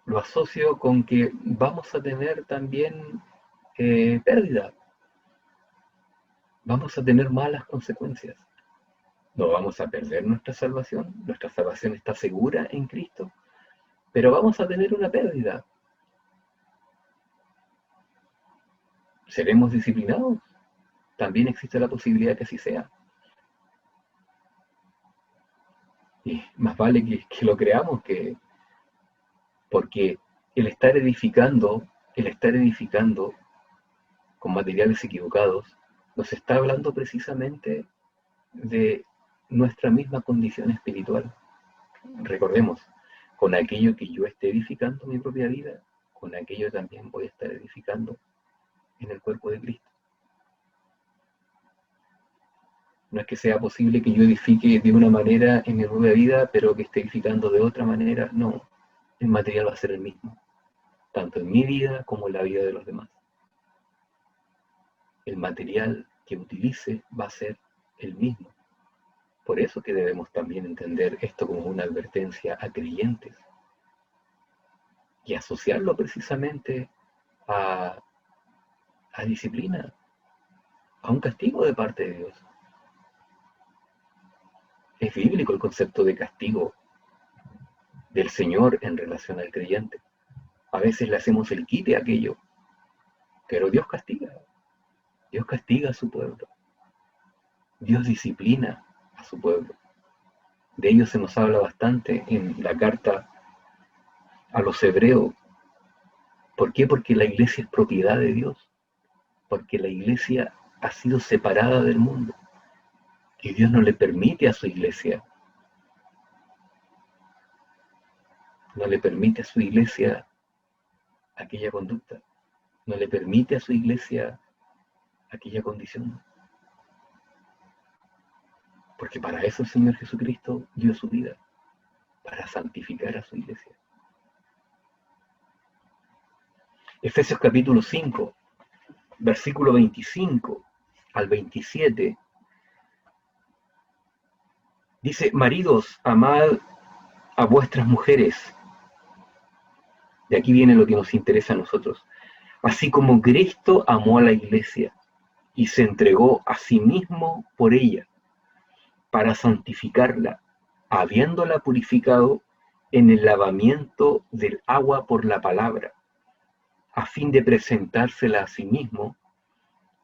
Lo asocio con que vamos a tener también pérdida, vamos a tener malas consecuencias. No vamos a perder nuestra salvación está segura en Cristo, pero vamos a tener una pérdida. ¿Seremos disciplinados? También existe la posibilidad de que así sea. Y más vale que lo creamos, porque el estar edificando con materiales equivocados, nos está hablando precisamente de nuestra misma condición espiritual. Recordemos, con aquello que yo esté edificando mi propia vida, con aquello también voy a estar edificando en el cuerpo de Cristo. No es que sea posible que yo edifique de una manera en mi propia vida, pero que esté edificando de otra manera. No, el material va a ser el mismo, tanto en mi vida como en la vida de los demás. El material que utilice va a ser el mismo. Por eso que debemos también entender esto como una advertencia a creyentes y asociarlo precisamente a disciplina, a un castigo de parte de Dios. Es bíblico el concepto de castigo del Señor en relación al creyente. A veces le hacemos el quite a aquello, pero Dios castiga a su pueblo, Dios disciplina a su pueblo. De ello se nos habla bastante en la carta a los hebreos. ¿Por qué? Porque la iglesia es propiedad de Dios, porque la iglesia ha sido separada del mundo y Dios no le permite a su iglesia, aquella conducta, no le permite a su iglesia aquella condición, porque para eso el Señor Jesucristo dio su vida, para santificar a su iglesia. Efesios capítulo 5, versículo 25 al 27, dice: maridos, amad a vuestras mujeres. De aquí viene lo que nos interesa a nosotros. Así como Cristo amó a la iglesia y se entregó a sí mismo por ella, para santificarla, habiéndola purificado en el lavamiento del agua por la palabra, a fin de presentársela a sí mismo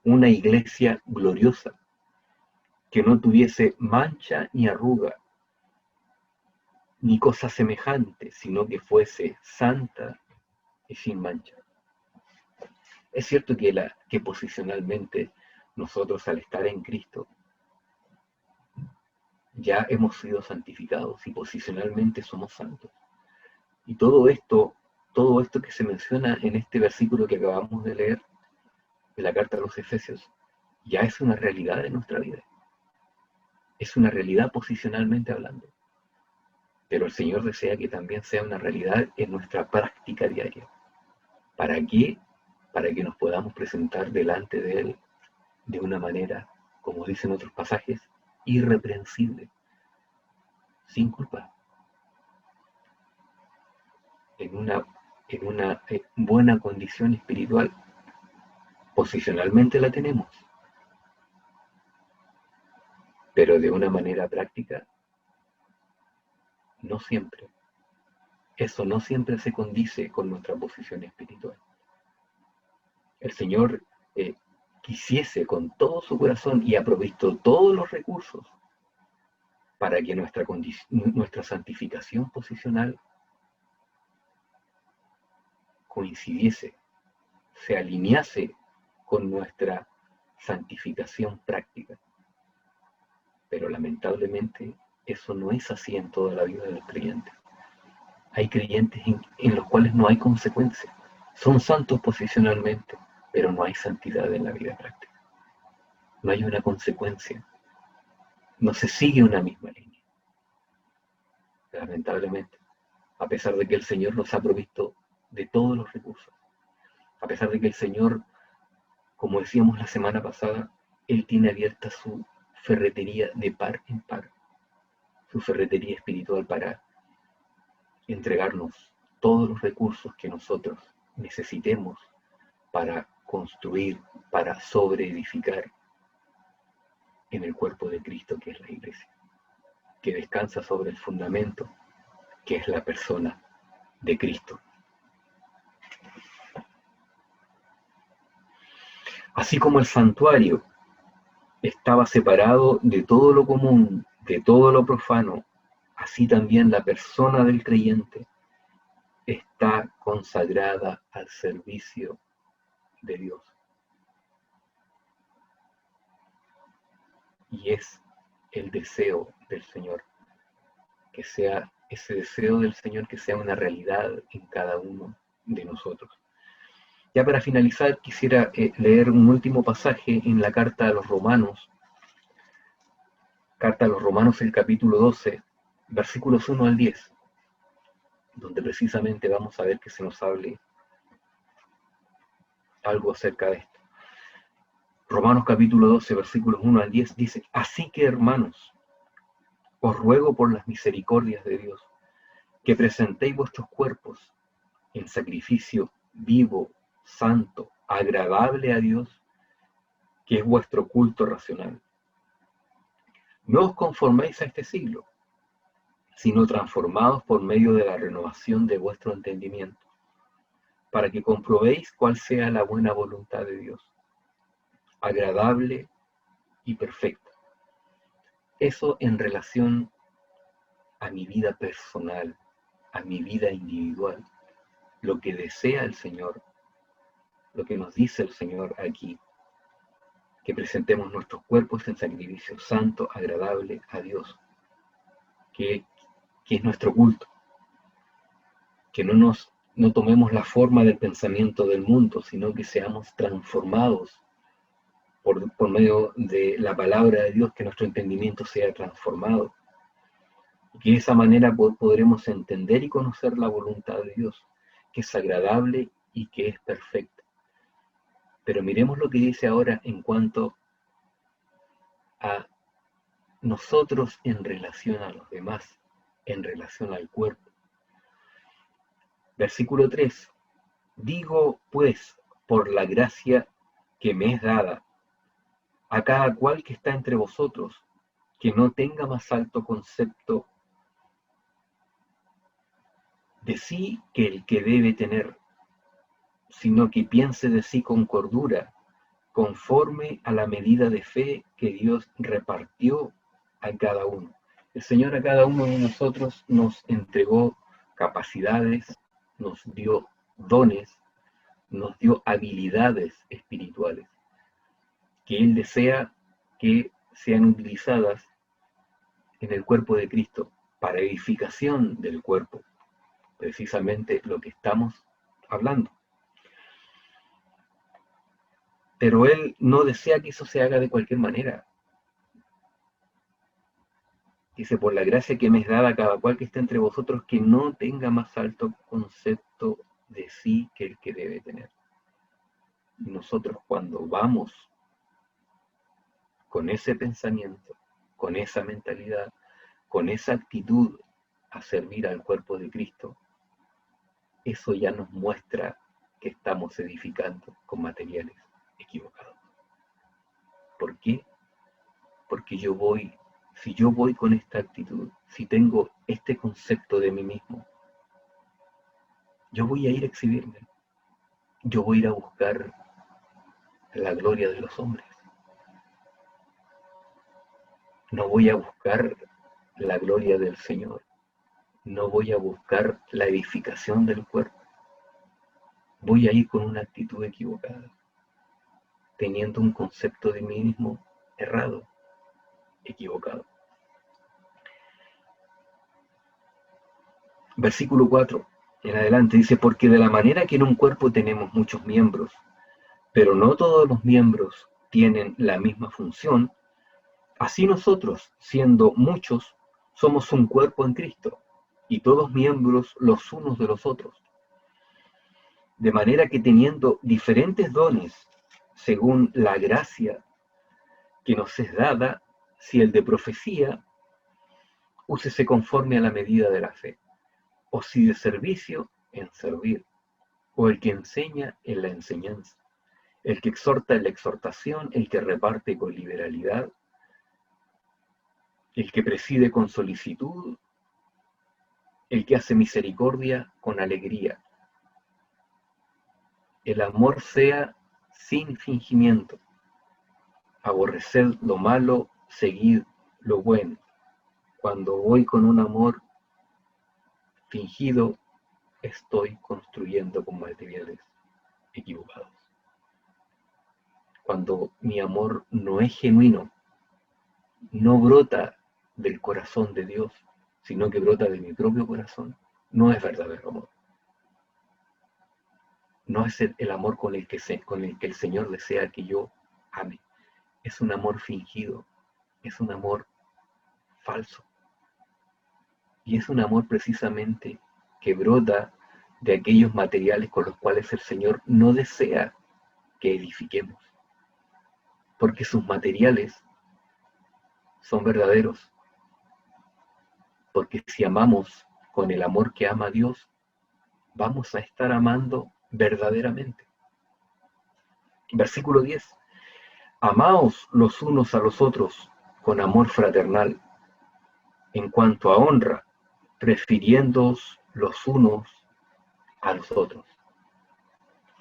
una iglesia gloriosa, que no tuviese mancha ni arruga, ni cosa semejante, sino que fuese santa y sin mancha. Es cierto que posicionalmente nosotros, al estar en Cristo, ya hemos sido santificados y posicionalmente somos santos. Y todo esto que se menciona en este versículo que acabamos de leer, de la carta a los Efesios, ya es una realidad de nuestra vida. Es una realidad posicionalmente hablando. Pero el Señor desea que también sea una realidad en nuestra práctica diaria. ¿Para qué? Para que nos podamos presentar delante de Él de una manera, como dicen otros pasajes, irreprensible, sin culpa, en una buena condición espiritual. Posicionalmente la tenemos, pero de una manera práctica, no siempre. Eso no siempre se condice con nuestra posición espiritual. El Señor quisiese con todo su corazón y ha provisto todos los recursos para que nuestra santificación posicional coincidiese, se alinease con nuestra santificación práctica. Pero lamentablemente eso no es así en toda la vida de los creyentes. Hay creyentes en los cuales no hay consecuencia. Son santos posicionalmente, pero no hay santidad en la vida práctica. No hay una consecuencia. No se sigue una misma línea. Lamentablemente, a pesar de que el Señor nos ha provisto de todos los recursos, a pesar de que el Señor, como decíamos la semana pasada, Él tiene abierta su ferretería de par en par, su ferretería espiritual para entregarnos todos los recursos que nosotros necesitemos para construir, para sobreedificar en el cuerpo de Cristo, que es la iglesia, que descansa sobre el fundamento, que es la persona de Cristo. Así como el santuario estaba separado de todo lo común, de todo lo profano, así también la persona del creyente está consagrada al servicio de Dios. Y es el deseo del Señor, que sea ese deseo del Señor que sea una realidad en cada uno de nosotros. Ya para finalizar, quisiera leer un último pasaje en la carta a los Romanos. Carta a los Romanos, el capítulo 12, versículos 1 al 10, donde precisamente vamos a ver que se nos hable algo acerca de esto. Romanos capítulo 12, versículos 1 al 10 dice: así que, hermanos, os ruego por las misericordias de Dios, que presentéis vuestros cuerpos en sacrificio vivo, santo, agradable a Dios, que es vuestro culto racional. No os conforméis a este siglo, sino transformados por medio de la renovación de vuestro entendimiento, para que comprobéis cuál sea la buena voluntad de Dios, agradable y perfecta. Eso en relación a mi vida personal, a mi vida individual, lo que desea el Señor, lo que nos dice el Señor aquí, que presentemos nuestros cuerpos en sacrificio santo, agradable a Dios, que es nuestro culto, que no tomemos la forma del pensamiento del mundo, sino que seamos transformados por medio de la palabra de Dios, que nuestro entendimiento sea transformado, y que de esa manera podremos entender y conocer la voluntad de Dios, que es agradable y que es perfecta. Pero miremos lo que dice ahora en cuanto a nosotros en relación a los demás, en relación al cuerpo. Versículo 3. Digo, pues, por la gracia que me es dada, a cada cual que está entre vosotros, que no tenga más alto concepto de sí que el que debe tener, sino que piense de sí con cordura, conforme a la medida de fe que Dios repartió a cada uno. El Señor a cada uno de nosotros nos entregó capacidades, nos dio dones, nos dio habilidades espirituales, que Él desea que sean utilizadas en el cuerpo de Cristo, para edificación del cuerpo, precisamente lo que estamos hablando. Pero Él no desea que eso se haga de cualquier manera. Dice, por la gracia que me es dada a cada cual que esté entre vosotros, que no tenga más alto concepto de sí que el que debe tener. Y nosotros cuando vamos con ese pensamiento, con esa mentalidad, con esa actitud a servir al cuerpo de Cristo, eso ya nos muestra que estamos edificando con materiales equivocados. ¿Por qué? Porque yo voy si yo voy con esta actitud, si tengo este concepto de mí mismo, yo voy a ir a exhibirme, yo voy a ir a buscar la gloria de los hombres, no voy a buscar la gloria del Señor, no voy a buscar la edificación del cuerpo, voy a ir con una actitud equivocada, teniendo un concepto de mí mismo errado, equivocado. Versículo 4 en adelante dice, porque de la manera que en un cuerpo tenemos muchos miembros, pero no todos los miembros tienen la misma función, así nosotros, siendo muchos, somos un cuerpo en Cristo, y todos miembros los unos de los otros. De manera que teniendo diferentes dones, según la gracia que nos es dada, si el de profecía, úsese conforme a la medida de la fe, o si de servicio, en servir, o el que enseña en la enseñanza, el que exhorta en la exhortación, el que reparte con liberalidad, el que preside con solicitud, el que hace misericordia con alegría. El amor sea sin fingimiento, aborreced lo malo, seguid lo bueno. Cuando voy con un amor fingido, estoy construyendo con materiales equivocados. Cuando mi amor no es genuino, no brota del corazón de Dios, sino que brota de mi propio corazón, no es verdadero amor. No es el amor con el que el Señor desea que yo ame. Es un amor fingido, es un amor falso. Y es un amor precisamente que brota de aquellos materiales con los cuales el Señor no desea que edifiquemos. Porque sus materiales son verdaderos. Porque si amamos con el amor que ama a Dios, vamos a estar amando verdaderamente. Versículo 10. Amaos los unos a los otros con amor fraternal, en cuanto a honra, prefiriéndoos los unos a los otros.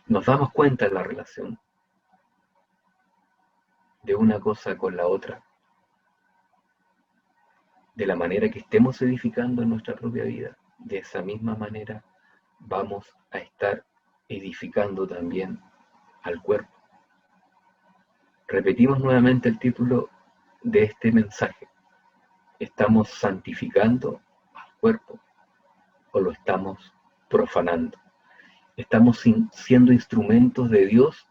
Nos damos cuenta en la relación de una cosa con la otra, de la manera que estemos edificando en nuestra propia vida. De esa misma manera vamos a estar edificando también al cuerpo. Repetimos nuevamente el título de este mensaje. ¿Estamos santificando al cuerpo o lo estamos profanando? ¿Estamos siendo instrumentos de Dios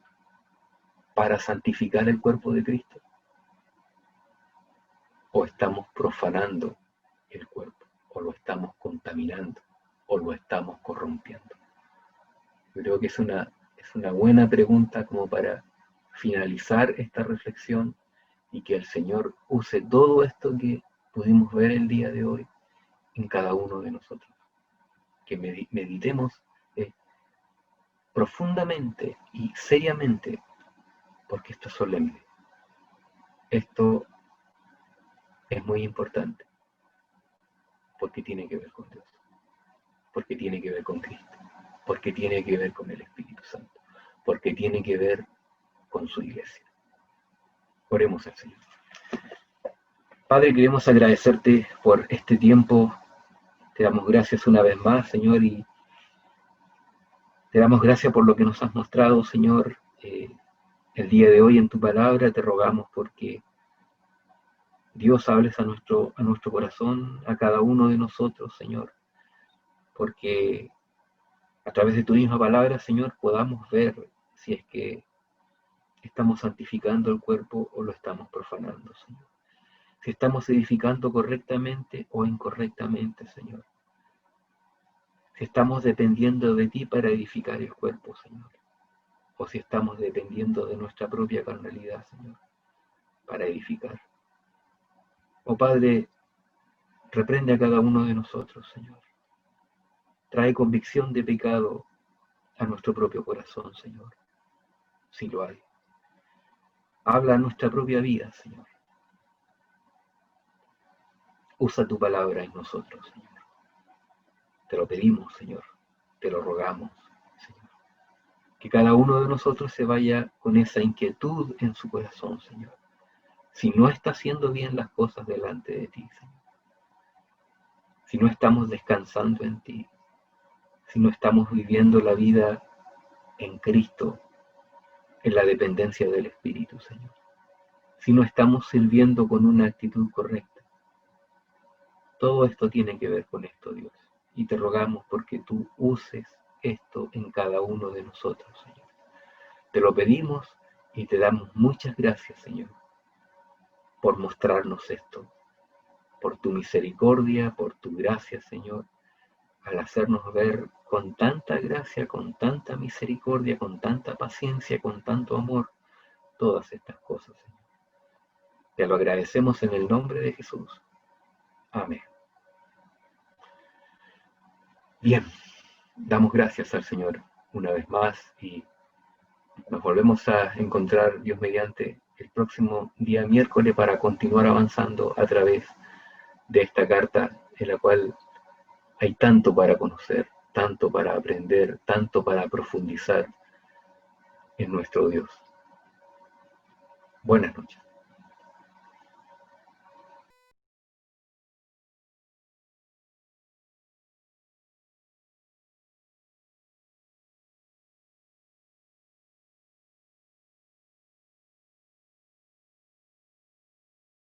para santificar el cuerpo de Cristo? ¿O estamos profanando el cuerpo? ¿O lo estamos contaminando? ¿O lo estamos corrompiendo? Creo que es una buena pregunta como para finalizar esta reflexión y que el Señor use todo esto que pudimos ver el día de hoy en cada uno de nosotros. Que meditemos profundamente y seriamente, porque esto es solemne. Esto es muy importante, porque tiene que ver con Dios, porque tiene que ver con Cristo, porque tiene que ver con el Espíritu Santo, porque tiene que ver con su iglesia. Oremos al Señor. Padre, queremos agradecerte por este tiempo. Te damos gracias una vez más, Señor, y te damos gracias por lo que nos has mostrado, Señor, el día de hoy en tu palabra. Te rogamos porque Dios hables a nuestro corazón, a cada uno de nosotros, Señor, porque a través de tu misma palabra, Señor, podamos ver si es que estamos santificando el cuerpo o lo estamos profanando, Señor. Si estamos edificando correctamente o incorrectamente, Señor. Si estamos dependiendo de ti para edificar el cuerpo, Señor. O si estamos dependiendo de nuestra propia carnalidad, Señor, para edificar. Oh Padre, reprende a cada uno de nosotros, Señor. Trae convicción de pecado a nuestro propio corazón, Señor, si lo hay. Habla a nuestra propia vida, Señor. Usa tu palabra en nosotros, Señor. Te lo pedimos, Señor. Te lo rogamos, Señor. Que cada uno de nosotros se vaya con esa inquietud en su corazón, Señor. Si no está haciendo bien las cosas delante de ti, Señor. Si no estamos descansando en ti. Si no estamos viviendo la vida en Cristo, en la dependencia del Espíritu, Señor. Si no estamos sirviendo con una actitud correcta. Todo esto tiene que ver con esto, Dios. Y te rogamos porque tú uses esto en cada uno de nosotros, Señor. Te lo pedimos y te damos muchas gracias, Señor, por mostrarnos esto, por tu misericordia, por tu gracia, Señor, al hacernos ver con tanta gracia, con tanta misericordia, con tanta paciencia, con tanto amor, todas estas cosas, Señor. Te lo agradecemos en el nombre de Jesús. Amén. Bien, damos gracias al Señor una vez más y nos volvemos a encontrar, Dios mediante, el próximo día miércoles para continuar avanzando a través de esta carta en la cual hay tanto para conocer, tanto para aprender, tanto para profundizar en nuestro Dios. Buenas noches.